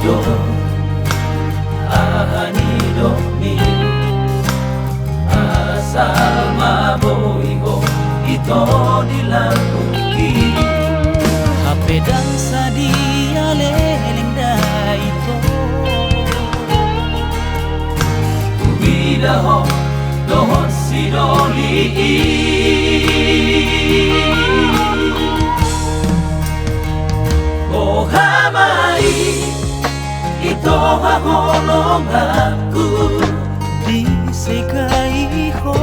do ahanido mi asal maboiho ito dilakuki Hapedang sa dialeleng da ito Ubidaho dohon sidoli Oh hamai ito haholong aku di sekai ho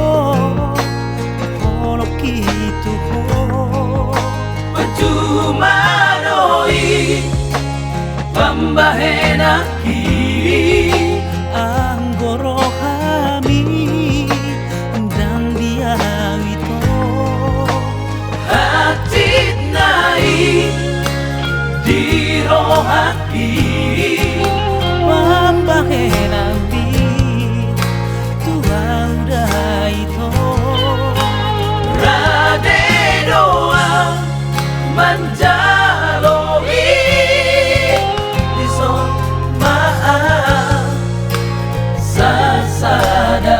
holok itu ho Percuma doi pambahenaki anggoro kami dan dia itu hati nai di rohaki pambahenami Tuhan udah itu rade doa manjaloi dison maaf sasada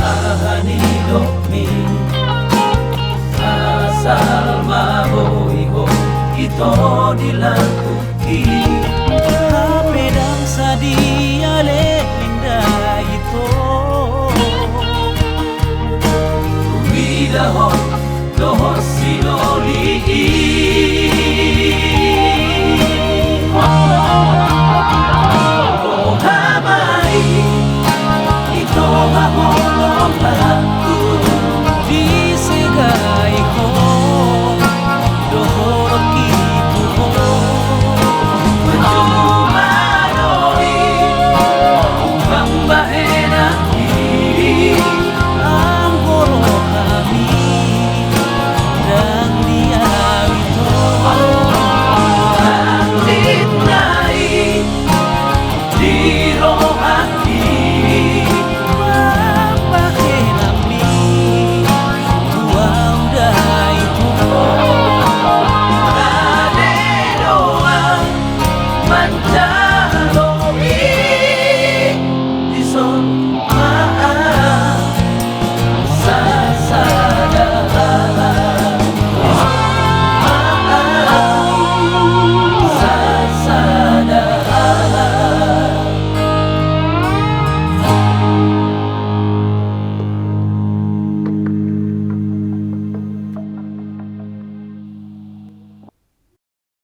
ahanido mi asal maboiho ito dilakuki Hapedang sa dialeleng da ito Ubidaho dohon sidoli Oh hamai ito haholong